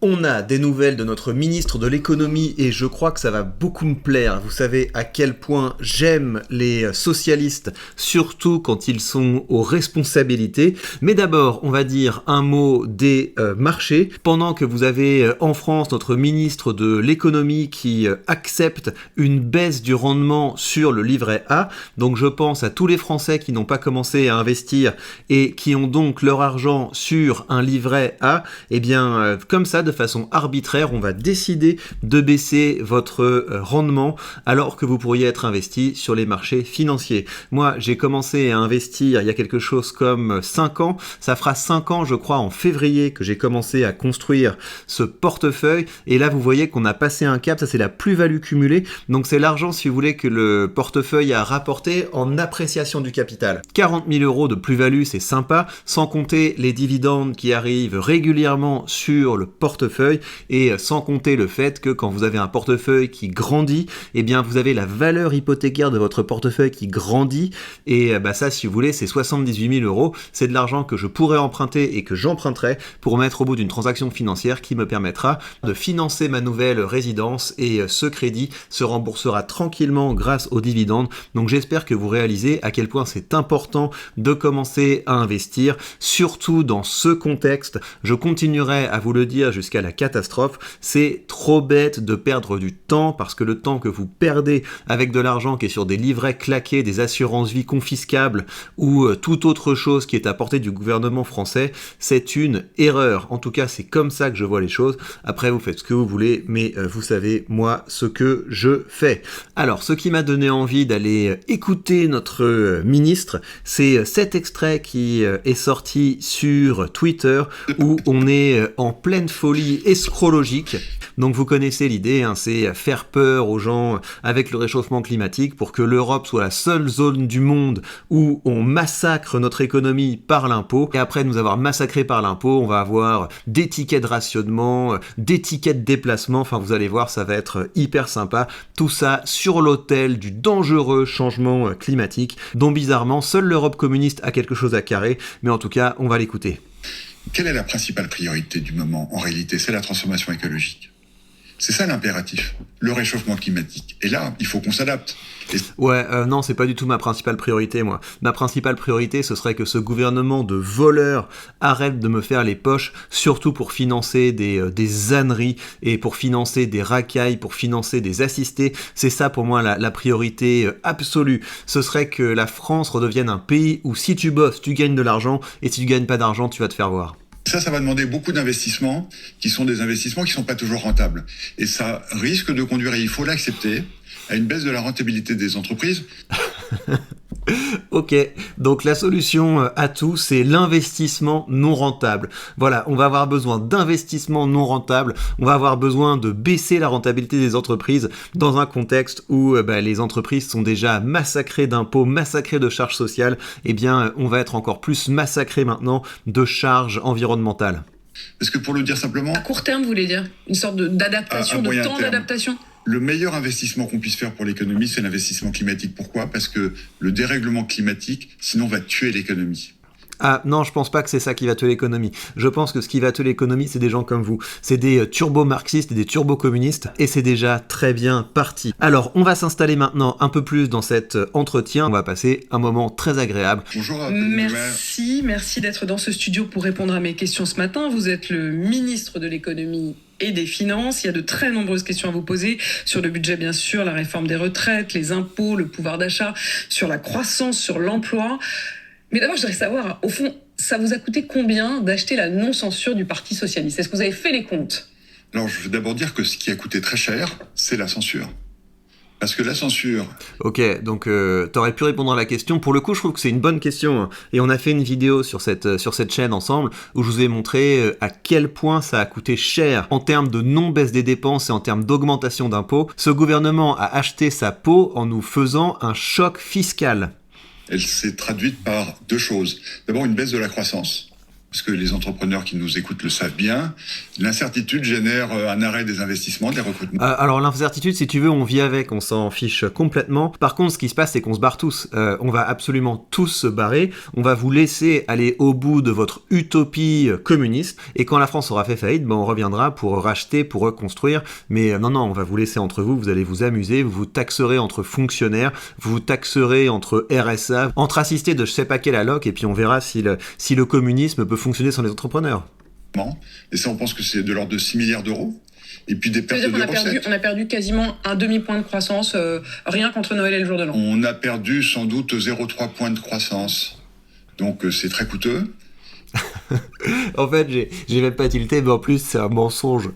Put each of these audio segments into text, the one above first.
On a des nouvelles de notre ministre de l'économie et je crois que ça va beaucoup me plaire. Vous savez à quel point j'aime les socialistes, surtout quand ils sont aux responsabilités. Mais d'abord, on va dire un mot des marchés. Pendant que vous avez en France notre ministre de l'économie qui accepte une baisse du rendement sur le livret A, donc je pense à tous les Français qui n'ont pas commencé à investir et qui ont donc leur argent sur un livret A, et bien comme ça, de façon arbitraire, on va décider de baisser votre rendement alors que vous pourriez être investi sur les marchés financiers. Moi, j'ai commencé à investir il y a quelque chose comme 5 ans. Ça fera 5 ans, je crois, en février que j'ai commencé à construire ce portefeuille. Et là, vous voyez qu'on a passé un cap. Ça, c'est la plus-value cumulée. Donc, c'est l'argent, si vous voulez, que le portefeuille a rapporté en appréciation du capital. 40 000 euros de plus-value, c'est sympa, sans compter les dividendes qui arrivent régulièrement sur le portefeuille et sans compter le fait que quand vous avez un portefeuille qui grandit, eh bien vous avez la valeur hypothécaire de votre portefeuille qui grandit et ça, si vous voulez, c'est 78 000 euros. C'est de l'argent que je pourrais emprunter et que j'emprunterai pour mettre au bout d'une transaction financière qui me permettra de financer ma nouvelle résidence et ce crédit se remboursera tranquillement grâce aux dividendes. Donc j'espère que vous réalisez à quel point c'est important de commencer à investir, surtout dans ce contexte. Je continuerai à vous le dire jusqu'à la catastrophe, c'est trop bête de perdre du temps parce que le temps que vous perdez avec de l'argent qui est sur des livrets claqués, des assurances vie confiscables ou toute autre chose qui est à portée du gouvernement français, c'est une erreur. En tout cas, c'est comme ça que je vois les choses. Après, vous faites ce que vous voulez, mais vous savez, moi, ce que je fais. Alors, ce qui m'a donné envie d'aller écouter notre ministre, c'est cet extrait qui est sorti sur Twitter où on est en pleine folie escrologique. Donc vous connaissez l'idée, c'est faire peur aux gens avec le réchauffement climatique pour que l'Europe soit la seule zone du monde où on massacre notre économie par l'impôt. Et après nous avoir massacré par l'impôt, on va avoir des tickets de rationnement, des tickets de déplacement. Enfin, vous allez voir, ça va être hyper sympa. Tout ça sur l'autel du dangereux changement climatique dont bizarrement seule l'Europe communiste a quelque chose à carrer. Mais en tout cas, on va l'écouter. Quelle est la principale priorité du moment? En réalité, c'est la transformation écologique. C'est ça l'impératif, le réchauffement climatique. Et là, il faut qu'on s'adapte. Non, c'est pas du tout ma principale priorité, moi. Ma principale priorité, ce serait que ce gouvernement de voleurs arrête de me faire les poches, surtout pour financer des âneries et pour financer des racailles, pour financer des assistés. C'est ça, pour moi, la priorité absolue. Ce serait que la France redevienne un pays où si tu bosses, tu gagnes de l'argent, et si tu gagnes pas d'argent, tu vas te faire voir. Ça va demander beaucoup d'investissements, qui sont des investissements qui sont pas toujours rentables. Et ça risque de conduire, et il faut l'accepter, à une baisse de la rentabilité des entreprises. Ok, donc la solution à tout, c'est l'investissement non rentable. Voilà, on va avoir besoin d'investissements non rentables, on va avoir besoin de baisser la rentabilité des entreprises dans un contexte où les entreprises sont déjà massacrées d'impôts, massacrées de charges sociales. Eh bien, on va être encore plus massacrées maintenant de charges environnementales. Parce que pour le dire simplement... À court terme, vous voulez dire une sorte d'adaptation, de temps d'adaptation? Le meilleur investissement qu'on puisse faire pour l'économie, c'est l'investissement climatique. Pourquoi? Parce que le dérèglement climatique, sinon, va tuer l'économie. Ah non, je pense pas que c'est ça qui va tuer l'économie. Je pense que ce qui va tuer l'économie, c'est des gens comme vous. C'est des turbo-marxistes et des turbo-communistes, et c'est déjà très bien parti. Alors, on va s'installer maintenant un peu plus dans cet entretien. On va passer un moment très agréable. Bonjour. Merci d'être dans ce studio pour répondre à mes questions ce matin. Vous êtes le ministre de l'économie et des finances. Il y a de très nombreuses questions à vous poser sur le budget, bien sûr, la réforme des retraites, les impôts, le pouvoir d'achat, sur la croissance, sur l'emploi. Mais d'abord, je voudrais savoir, au fond, ça vous a coûté combien d'acheter la non-censure du Parti socialiste? Est-ce que vous avez fait les comptes? Alors, je veux d'abord dire que ce qui a coûté très cher, c'est la censure. Parce que la censure... Ok, donc t'aurais pu répondre à la question. Pour le coup, je trouve que c'est une bonne question. Et on a fait une vidéo sur cette chaîne ensemble où je vous ai montré à quel point ça a coûté cher en termes de non-baisse des dépenses et en termes d'augmentation d'impôts. Ce gouvernement a acheté sa peau en nous faisant un choc fiscal. Elle s'est traduite par deux choses. D'abord, une baisse de la croissance. Parce que les entrepreneurs qui nous écoutent le savent bien, l'incertitude génère un arrêt des investissements, des recrutements. Alors l'incertitude, si tu veux, on vit avec, on s'en fiche complètement. Par contre, ce qui se passe, c'est qu'on se barre tous. On va absolument tous se barrer. On va vous laisser aller au bout de votre utopie communiste. Et quand la France aura fait faillite, on reviendra pour racheter, pour reconstruire. Mais non, on va vous laisser entre vous. Vous allez vous amuser. Vous vous taxerez entre fonctionnaires. Vous vous taxerez entre RSA, entre assistés de je sais pas quelle alloc. Et puis on verra si le communisme peut fonctionner sans les entrepreneurs. Et ça, on pense que c'est de l'ordre de 6 milliards d'euros. Et puis des pertes de recettes. On a perdu quasiment un demi-point de croissance, rien qu'entre Noël et le jour de l'an. On a perdu sans doute 0,3 points de croissance. Donc c'est très coûteux. En fait, j'ai même pas tilté, mais en plus, c'est un mensonge.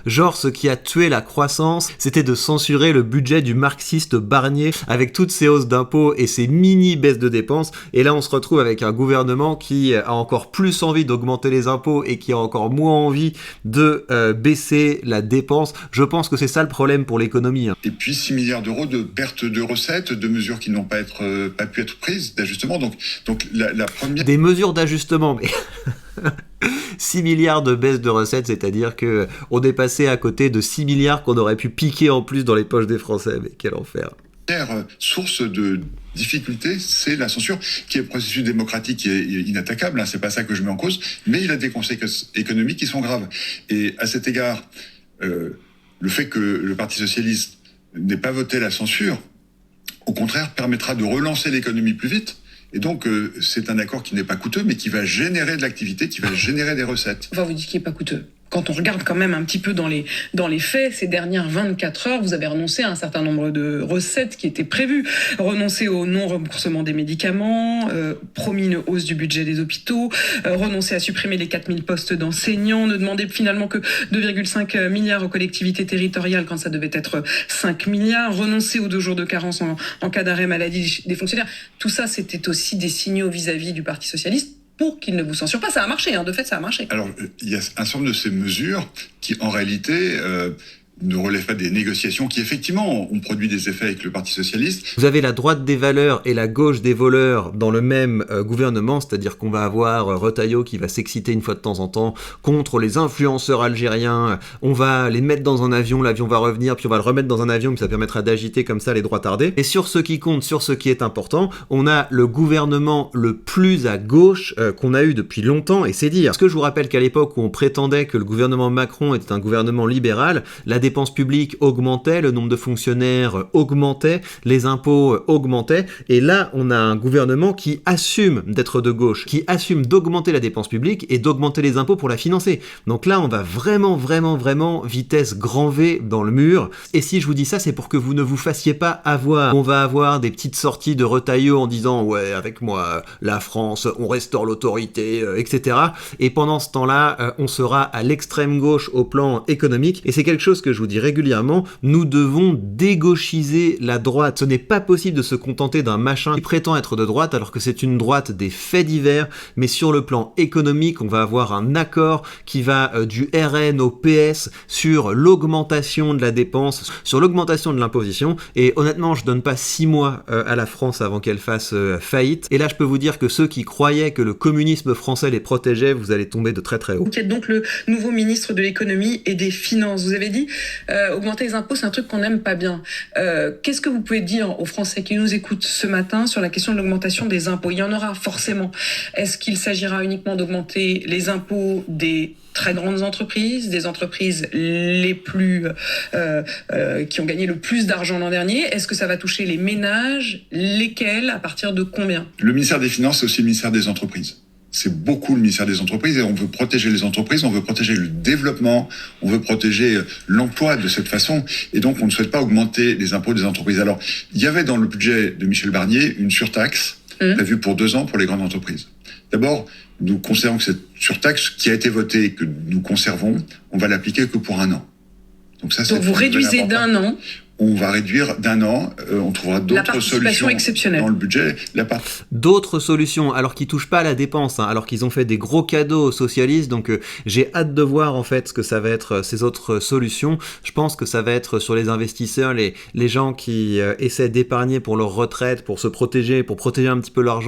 Genre, ce qui a tué la croissance, c'était de censurer le budget du marxiste Barnier avec toutes ces hausses d'impôts et ces mini baisses de dépenses. Et là, on se retrouve avec un gouvernement qui a encore plus envie d'augmenter les impôts et qui a encore moins envie de baisser la dépense. Je pense que c'est ça le problème pour l'économie. Et puis 6 milliards d'euros de pertes de recettes, de mesures qui n'ont pas pu être prises, d'ajustement. Donc la première... Des mesures d'ajustement, mais... 6 milliards de baisse de recettes, c'est-à-dire que on est passé à côté de 6 milliards qu'on aurait pu piquer en plus dans les poches des Français. Mais quel enfer. La première source de difficulté, c'est la censure, qui est un processus démocratique qui est inattaquable, c'est pas ça que je mets en cause, mais il a des conséquences économiques qui sont graves. Et à cet égard, le fait que le Parti socialiste n'ait pas voté la censure, au contraire, permettra de relancer l'économie plus vite. Et donc, c'est un accord qui n'est pas coûteux, mais qui va générer de l'activité, qui va générer des recettes. Enfin, vous dites qu'il n'est pas coûteux. Quand on regarde quand même un petit peu dans les faits, ces dernières 24 heures, vous avez renoncé à un certain nombre de recettes qui étaient prévues. Renoncé au non-remboursement des médicaments, promis une hausse du budget des hôpitaux, renoncé à supprimer les 4000 postes d'enseignants, ne demander finalement que 2,5 milliards aux collectivités territoriales quand ça devait être 5 milliards, renoncer aux 2 jours de carence en cas d'arrêt maladie des fonctionnaires. Tout ça, c'était aussi des signaux vis-à-vis du Parti socialiste pour qu'il ne vous censure pas. Ça a marché, de fait, ça a marché. Alors, il y a un certain nombre de ces mesures qui, en réalité, ne relèvent pas des négociations qui, effectivement, ont produit des effets avec le Parti socialiste. Vous avez la droite des valeurs et la gauche des voleurs dans le même gouvernement, c'est-à-dire qu'on va avoir Retailleau qui va s'exciter une fois de temps en temps contre les influenceurs algériens, on va les mettre dans un avion, l'avion va revenir, puis on va le remettre dans un avion, puis ça permettra d'agiter comme ça les droits tardés. Et sur ce qui compte, sur ce qui est important, on a le gouvernement le plus à gauche qu'on a eu depuis longtemps, et c'est dire. Parce que je vous rappelle qu'à l'époque où on prétendait que le gouvernement Macron était un gouvernement libéral, la dépense publique augmentait, le nombre de fonctionnaires augmentait, les impôts augmentaient, et là on a un gouvernement qui assume d'être de gauche, qui assume d'augmenter la dépense publique et d'augmenter les impôts pour la financer. Donc là on va vraiment vitesse grand V dans le mur, et si je vous dis ça c'est pour que vous ne vous fassiez pas avoir. On va avoir des petites sorties de Retailleau en disant ouais avec moi la France, on restaure l'autorité, etc. Et pendant ce temps-là on sera à l'extrême gauche au plan économique, et c'est quelque chose que je vous dis régulièrement, nous devons dégauchiser la droite. Ce n'est pas possible de se contenter d'un machin qui prétend être de droite alors que c'est une droite des faits divers, mais sur le plan économique, on va avoir un accord qui va du RN au PS sur l'augmentation de la dépense, sur l'augmentation de l'imposition, et honnêtement, je donne pas 6 mois à la France avant qu'elle fasse faillite, et là je peux vous dire que ceux qui croyaient que le communisme français les protégeait, vous allez tomber de très très haut. Vous êtes donc le nouveau ministre de l'économie et des finances. Vous avez dit augmenter les impôts, c'est un truc qu'on n'aime pas bien. Qu'est-ce que vous pouvez dire aux Français qui nous écoutent ce matin sur la question de l'augmentation des impôts? Il y en aura forcément. Est-ce qu'il s'agira uniquement d'augmenter les impôts des très grandes entreprises, des entreprises les plus qui ont gagné le plus d'argent l'an dernier? Est-ce que ça va toucher les ménages? Lesquels? À partir de combien? Le ministère des Finances, c'est aussi le ministère des Entreprises. C'est beaucoup le ministère des Entreprises, et on veut protéger les entreprises, on veut protéger le développement, on veut protéger l'emploi de cette façon, et donc on ne souhaite pas augmenter les impôts des entreprises. Alors, il y avait dans le budget de Michel Barnier une surtaxe prévue pour 2 ans pour les grandes entreprises. D'abord, nous considérons que cette surtaxe qui a été votée et que nous conservons, on va l'appliquer que pour 1 an. Donc ça, donc vous réduisez d'1 an. on va réduire d'1 an. On trouvera d'autres solutions exceptionnelle dans le budget. D'autres solutions, alors qu'ils touchent pas à la dépense, alors qu'ils ont fait des gros cadeaux aux socialistes. Donc j'ai hâte de voir en fait ce que ça va être ces autres solutions. Je pense que ça va être sur les investisseurs, les gens qui essaient d'épargner pour leur retraite, pour se protéger, pour protéger un petit peu leur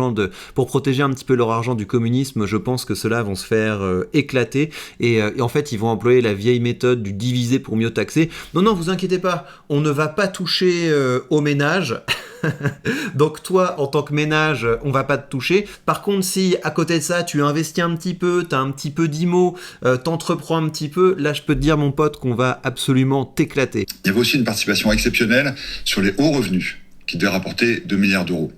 argent du communisme. Je pense que ceux-là vont se faire éclater et en fait ils vont employer la vieille méthode du diviser pour mieux taxer. Non, vous inquiétez pas, on ne va pas toucher aux ménages. Donc toi, en tant que ménage, on va pas te toucher. Par contre, si à côté de ça, tu investis un petit peu, t'as un petit peu d'IMO, t'entreprends un petit peu, là je peux te dire mon pote qu'on va absolument t'éclater. Il y avait aussi une participation exceptionnelle sur les hauts revenus qui devait rapporter 2 milliards d'euros.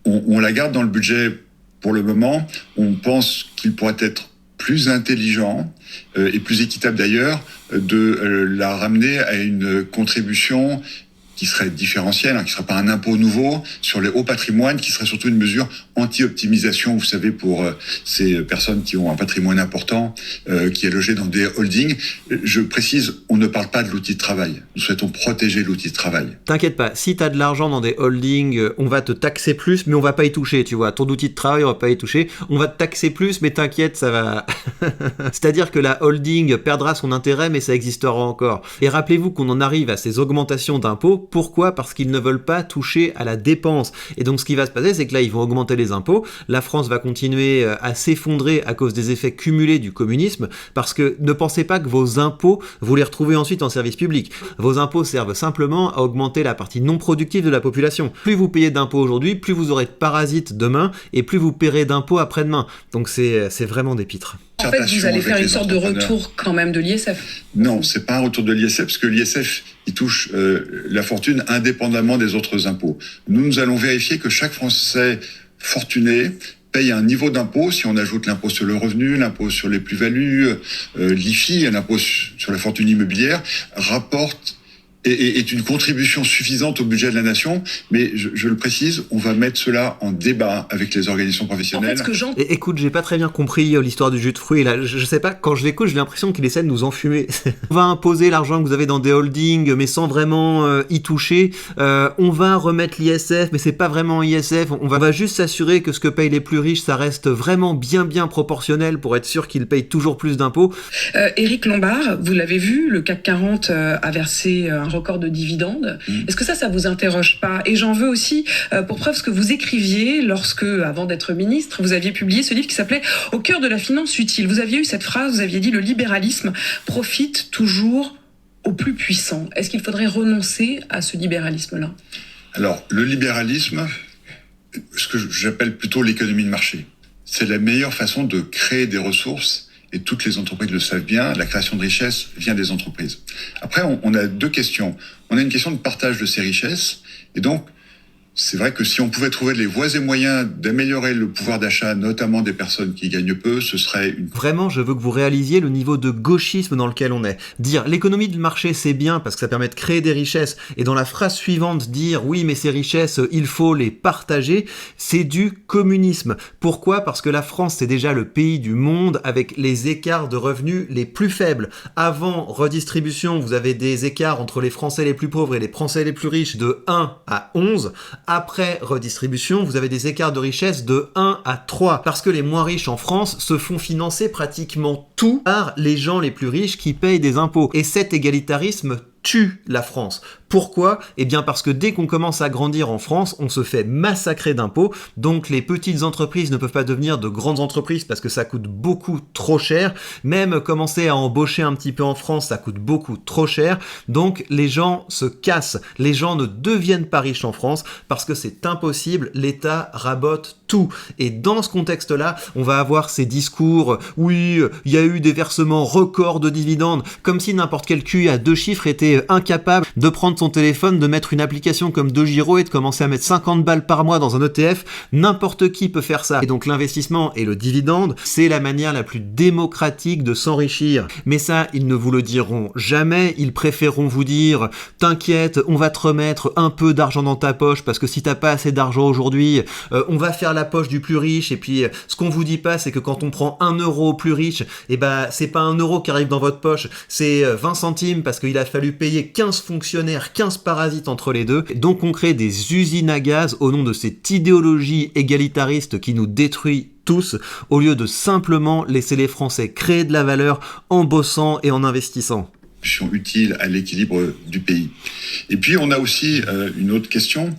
On la garde dans le budget pour le moment. On pense qu'il pourrait être plus intelligent et plus équitable d'ailleurs de la ramener à une contribution qui serait différentielle, qui ne serait pas un impôt nouveau sur les hauts patrimoines, qui serait surtout une mesure anti-optimisation, vous savez, pour ces personnes qui ont un patrimoine important, qui est logé dans des holdings. Je précise, on ne parle pas de l'outil de travail. Nous souhaitons protéger l'outil de travail. T'inquiète pas, si t'as de l'argent dans des holdings, on va te taxer plus, mais on va pas y toucher, tu vois. Ton outil de travail, on va pas y toucher. On va te taxer plus, mais t'inquiète, ça va... C'est-à-dire que la holding perdra son intérêt, mais ça existera encore. Et rappelez-vous qu'on en arrive à ces augmentations d'impôts. Pourquoi ? Parce qu'ils ne veulent pas toucher à la dépense. Et donc ce qui va se passer, c'est que là, ils vont augmenter les impôts. La France va continuer à s'effondrer à cause des effets cumulés du communisme, parce que ne pensez pas que vos impôts, vous les retrouvez ensuite en service public. Vos impôts servent simplement à augmenter la partie non productive de la population. Plus vous payez d'impôts aujourd'hui, plus vous aurez de parasites demain, et plus vous paierez d'impôts après-demain. Donc c'est vraiment des pitres. En fait, vous allez faire une sorte de retour quand même de l'ISF. Non, c'est pas un retour de l'ISF, parce que l'ISF, il touche la fortune indépendamment des autres impôts. Nous allons vérifier que chaque Français fortuné paye un niveau d'impôt, si on ajoute l'impôt sur le revenu, l'impôt sur les plus-values, l'IFI, l'impôt sur la fortune immobilière, rapporte et est une contribution suffisante au budget de la nation, mais je le précise, on va mettre cela en débat avec les organisations professionnelles. En fait, et écoute, j'ai pas très bien compris l'histoire du jus de fruits, là, je sais pas, quand je l'écoute, j'ai l'impression qu'il essaie de nous enfumer. On va imposer l'argent que vous avez dans des holdings, mais sans vraiment y toucher, on va remettre l'ISF, mais c'est pas vraiment ISF, on va juste s'assurer que ce que payent les plus riches, ça reste vraiment bien proportionnel pour être sûr qu'ils payent toujours plus d'impôts. Éric Lombard, vous l'avez vu, le CAC 40 a versé un record de dividendes. Est-ce que ça vous interroge pas ? Et j'en veux aussi pour preuve ce que vous écriviez lorsque, avant d'être ministre, vous aviez publié ce livre qui s'appelait « Au cœur de la finance utile ». Vous aviez eu cette phrase, vous aviez dit « Le libéralisme profite toujours aux plus puissants ». Est-ce qu'il faudrait renoncer à ce libéralisme-là ? Alors, le libéralisme, ce que j'appelle plutôt l'économie de marché, c'est la meilleure façon de créer des ressources. Et toutes les entreprises le savent bien, la création de richesses vient des entreprises. Après, on a deux questions. On a une question de partage de ces richesses. Et donc, c'est vrai que si on pouvait trouver les voies et moyens d'améliorer le pouvoir d'achat, notamment des personnes qui gagnent peu, ce serait une... Vraiment, je veux que vous réalisiez le niveau de gauchisme dans lequel on est. Dire l'économie de marché, c'est bien parce que ça permet de créer des richesses, et dans la phrase suivante, dire oui, mais ces richesses, il faut les partager, c'est du communisme. Pourquoi ? Parce que la France, c'est déjà le pays du monde avec les écarts de revenus les plus faibles. Avant redistribution, vous avez des écarts entre les Français les plus pauvres et les Français les plus riches de 1 à 11. Après redistribution, vous avez des écarts de richesse de 1 à 3, parce que les moins riches en France se font financer pratiquement tout par les gens les plus riches qui payent des impôts. Et cet égalitarisme tue la France. Pourquoi ? Eh bien parce que dès qu'on commence à grandir en France, on se fait massacrer d'impôts, donc les petites entreprises ne peuvent pas devenir de grandes entreprises parce que ça coûte beaucoup trop cher, même commencer à embaucher un petit peu en France, ça coûte beaucoup trop cher, donc les gens se cassent, les gens ne deviennent pas riches en France parce que c'est impossible, l'État rabote tout. Et dans ce contexte-là, on va avoir ces discours, oui, il y a eu des versements records de dividendes, comme si n'importe quel QI à 2 chiffres était incapable de prendre son téléphone, de mettre une application comme DeGiro et de commencer à mettre 50 balles par mois dans un ETF. N'importe qui peut faire ça. Et donc l'investissement et le dividende, c'est la manière la plus démocratique de s'enrichir. Mais ça, ils ne vous le diront jamais. Ils préféreront vous dire « T'inquiète, on va te remettre un peu d'argent dans ta poche parce que si t'as pas assez d'argent aujourd'hui, on va faire la poche du plus riche. » Et puis, ce qu'on vous dit pas, c'est que quand on prend 1 euro au plus riche, eh ben, c'est pas 1 euro qui arrive dans votre poche, c'est 20 centimes parce qu'il a fallu payer 15 fonctionnaires faire 15 parasites entre les deux. Donc on crée des usines à gaz au nom de cette idéologie égalitariste qui nous détruit tous, au lieu de simplement laisser les Français créer de la valeur en bossant et en investissant. Utile à l'équilibre du pays. Et puis on a aussi une autre question.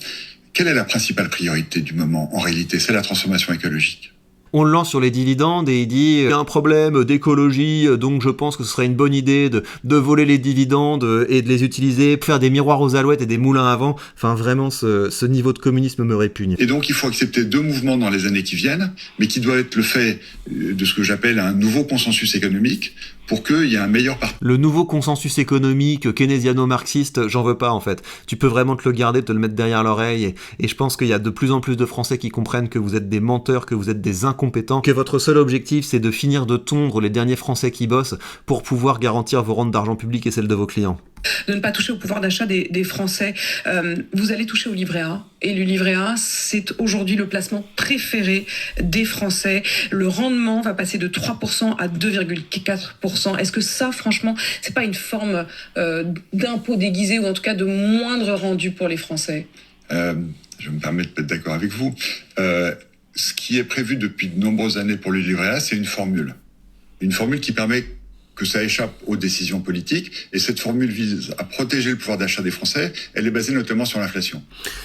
Quelle est la principale priorité du moment? En réalité, c'est la transformation écologique. On le lance sur les dividendes et il dit il y a un problème d'écologie, donc je pense que ce serait une bonne idée de voler les dividendes et de les utiliser pour faire des miroirs aux alouettes et des moulins à vent. Enfin vraiment ce niveau de communisme me répugne. Et donc il faut accepter deux mouvements dans les années qui viennent, mais qui doivent être le fait de ce que j'appelle un nouveau consensus économique pour qu'il y ait un meilleur parti. Le nouveau consensus économique keynésiano-marxiste, j'en veux pas en fait. Tu peux vraiment te le garder, te le mettre derrière l'oreille et je pense qu'il y a de plus en plus de Français qui comprennent que vous êtes des menteurs, que vous êtes des incompétents, que votre seul objectif c'est de finir de tondre les derniers Français qui bossent pour pouvoir garantir vos rentes d'argent public et celles de vos clients. De ne pas toucher au pouvoir d'achat des Français. Vous allez toucher au livret A. Et le livret A, c'est aujourd'hui le placement préféré des Français. Le rendement va passer de 3% à 2,4%. Est-ce que ça, franchement, c'est pas une forme d'impôt déguisé ou en tout cas de moindre rendu pour les Français? Je me permets de être d'accord avec vous. Ce qui est prévu depuis de nombreuses années pour le livret A, c'est une formule. Une formule qui permet que ça échappe aux décisions politiques. Et cette formule vise à protéger le pouvoir d'achat des Français. Elle est basée notamment sur l'inflation.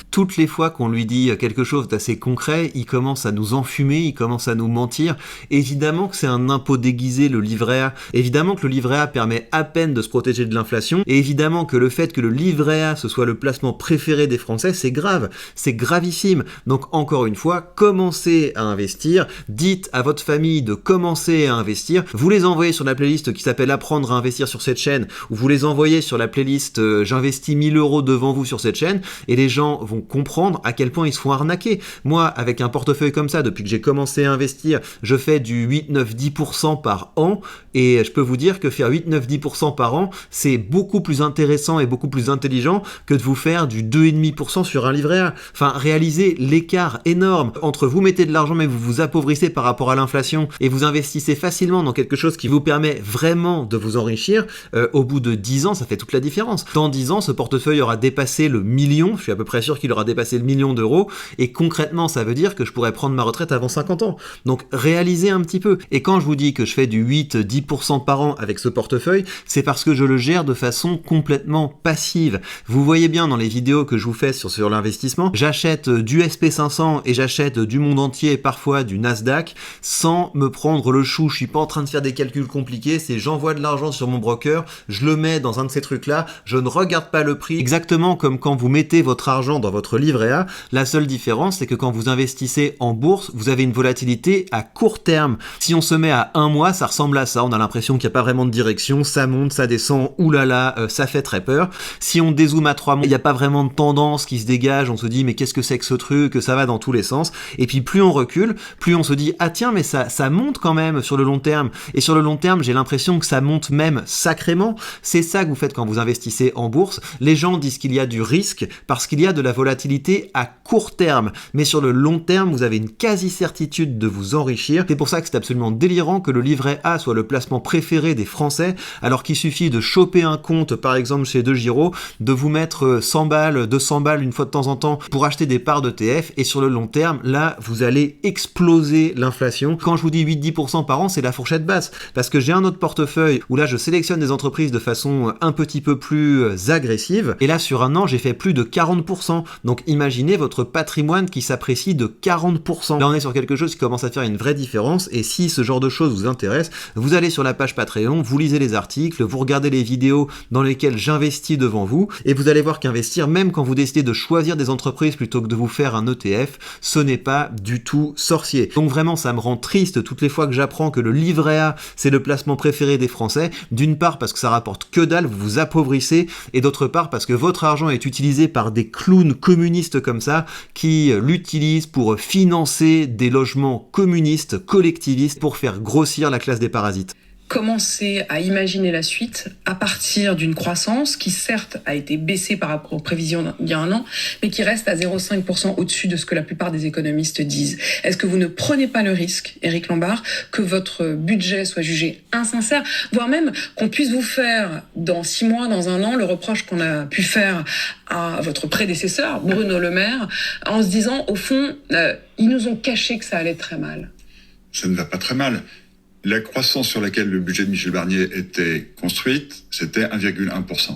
Toutes les fois qu'on lui dit quelque chose d'assez concret, il commence à nous enfumer, il commence à nous mentir. Évidemment que c'est un impôt déguisé, le livret A. Évidemment que le livret A permet à peine de se protéger de l'inflation. Et évidemment que le fait que le livret A, ce soit le placement préféré des Français, c'est grave. C'est gravissime. Donc encore une fois, commencez à investir. Dites à votre famille de commencer à investir. Vous les envoyez sur la playlist qui s'appelle Apprendre à investir sur cette chaîne, ou vous les envoyez sur la playlist J'investis 1000 € devant vous sur cette chaîne, et les gens vont comprendre à quel point ils se font arnaquer. Moi, avec un portefeuille comme ça, depuis que j'ai commencé à investir, je fais du 8, 9, 10% par an, et je peux vous dire que faire 8, 9, 10% par an, c'est beaucoup plus intéressant et beaucoup plus intelligent que de vous faire du 2,5% sur un livret A. Enfin, réalisez l'écart énorme entre vous mettez de l'argent mais vous vous appauvrissez par rapport à l'inflation, et vous investissez facilement dans quelque chose qui vous permet vraiment de vous enrichir, au bout de 10 ans, ça fait toute la différence. Dans 10 ans, ce portefeuille aura dépassé le million, je suis à peu près sûr qu'il aura dépassé le million d'euros, et concrètement, ça veut dire que je pourrais prendre ma retraite avant 50 ans. Donc, réalisez un petit peu. Et quand je vous dis que je fais du 8-10% par an avec ce portefeuille, c'est parce que je le gère de façon complètement passive. Vous voyez bien dans les vidéos que je vous fais sur l'investissement, j'achète du SP500 et j'achète du monde entier, parfois du Nasdaq, sans me prendre le chou. Je suis pas en train de faire des calculs compliqués, c'est j'envoie de l'argent sur mon broker, je le mets dans un de ces trucs-là, je ne regarde pas le prix. Exactement comme quand vous mettez votre argent dans votre livret A, la seule différence, c'est que quand vous investissez en bourse, vous avez une volatilité à court terme. Si on se met à un mois, ça ressemble à ça. On a l'impression qu'il n'y a pas vraiment de direction, ça monte, ça descend, oulala, ça fait très peur. Si on dézoome à 3 mois, il n'y a pas vraiment de tendance qui se dégage, on se dit mais qu'est-ce que c'est que ce truc, ça va dans tous les sens. Et puis plus on recule, plus on se dit ah tiens mais ça monte quand même sur le long terme. Et sur le long terme, j'ai l'impression que ça monte même sacrément. C'est ça que vous faites quand vous investissez en bourse. Les gens disent qu'il y a du risque parce qu'il y a de la volatilité à court terme. Mais sur le long terme, vous avez une quasi-certitude de vous enrichir. C'est pour ça que c'est absolument délirant que le livret A soit le placement préféré des Français, alors qu'il suffit de choper un compte, par exemple chez De Giro, de vous mettre 100 balles, 200 balles une fois de temps en temps pour acheter des parts d'ETF, et sur le long terme, là, vous allez exploser l'inflation. Quand je vous dis 8-10% par an, c'est la fourchette basse, parce que j'ai un autre portefeuille où là, je sélectionne des entreprises de façon un petit peu plus agressive, et là, sur un an, j'ai fait plus de 40%. Donc, imaginez votre patrimoine qui s'apprécie de 40%. Là, on est sur quelque chose qui commence à faire une vraie différence, et si ce genre de choses vous intéresse, vous allez sur la page Patreon, vous lisez les articles, vous regardez les vidéos dans lesquelles j'investis devant vous, et vous allez voir qu'investir, même quand vous décidez de choisir des entreprises plutôt que de vous faire un ETF, ce n'est pas du tout sorcier. Donc vraiment, ça me rend triste toutes les fois que j'apprends que le livret A, c'est le placement préféré des Français, d'une part parce que ça rapporte que dalle, vous vous appauvrissez, et d'autre part parce que votre argent est utilisé par des clowns communistes comme ça, qui l'utilisent pour financer des logements communistes, collectivistes, pour faire grossir la classe des parasites. commencer à imaginer la suite à partir d'une croissance qui certes a été baissée par rapport aux prévisions d'il y a un an, mais qui reste à 0,5% au-dessus de ce que la plupart des économistes disent. Est-ce que vous ne prenez pas le risque, Éric Lombard, que votre budget soit jugé insincère, voire même qu'on puisse vous faire dans 6 mois, dans un an, le reproche qu'on a pu faire à votre prédécesseur, Bruno Le Maire, en se disant, au fond, ils nous ont caché que ça allait très mal? Ça ne va pas très mal. La croissance sur laquelle le budget de Michel Barnier était construite, c'était 1,1%.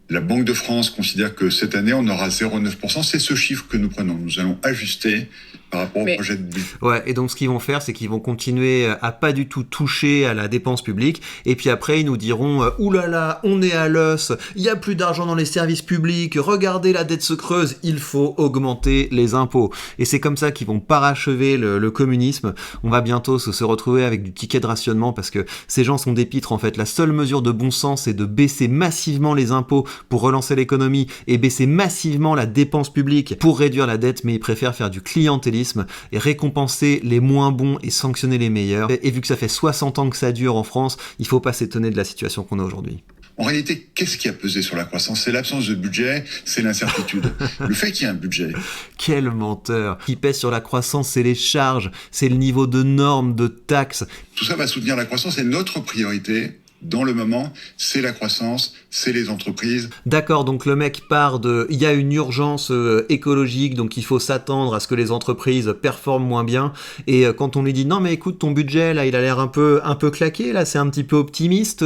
La Banque de France considère que cette année, on aura 0,9%. C'est ce chiffre que nous prenons. Nous allons ajuster par rapport au projet de budget. Ouais, et donc ce qu'ils vont faire, c'est qu'ils vont continuer à pas du tout toucher à la dépense publique, et puis après ils nous diront oulala, on est à l'os, il y a plus d'argent dans les services publics, regardez la dette se creuse, il faut augmenter les impôts. Et c'est comme ça qu'ils vont parachever le communisme. On va bientôt se retrouver avec du ticket de rationnement, parce que ces gens sont des pitres en fait. La seule mesure de bon sens, c'est de baisser massivement les impôts pour relancer l'économie et baisser massivement la dépense publique pour réduire la dette, mais ils préfèrent faire du clientélisme et récompenser les moins bons et sanctionner les meilleurs. Et vu que ça fait 60 ans que ça dure en France, il faut pas s'étonner de la situation qu'on a aujourd'hui. En réalité, qu'est-ce qui a pesé sur la croissance? C'est l'absence de budget, c'est l'incertitude. Le fait qu'il y ait un budget. Quel menteur! Ce qui pèse sur la croissance, c'est les charges, c'est le niveau de normes, de taxes. Tout ça va soutenir la croissance et notre priorité, dans le moment, c'est la croissance, c'est les entreprises. D'accord, donc le mec part de... Il y a une urgence écologique, donc il faut s'attendre à ce que les entreprises performent moins bien. Et quand on lui dit, non mais écoute, ton budget, là, il a l'air un peu claqué, là, c'est un petit peu optimiste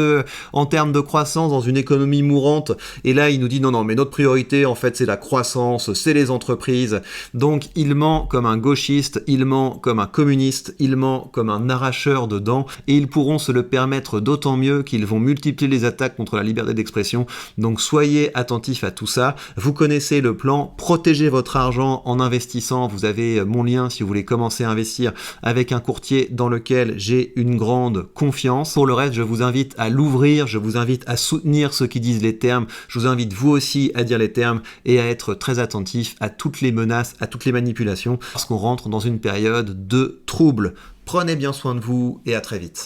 en termes de croissance dans une économie mourante. Et là, il nous dit, non, mais notre priorité, en fait, c'est la croissance, c'est les entreprises. Donc, il ment comme un gauchiste, il ment comme un communiste, il ment comme un arracheur de dents. Et ils pourront se le permettre d'autant mieux qu'ils vont multiplier les attaques contre la liberté d'expression. Donc soyez attentifs à tout ça. Vous connaissez le plan, protégez votre argent en investissant. Vous avez mon lien si vous voulez commencer à investir avec un courtier dans lequel j'ai une grande confiance. Pour le reste, je vous invite à l'ouvrir, je vous invite à soutenir ceux qui disent les termes, je vous invite vous aussi à dire les termes et à être très attentif à toutes les menaces, à toutes les manipulations, parce qu'on rentre dans une période de trouble. Prenez bien soin de vous et à très vite.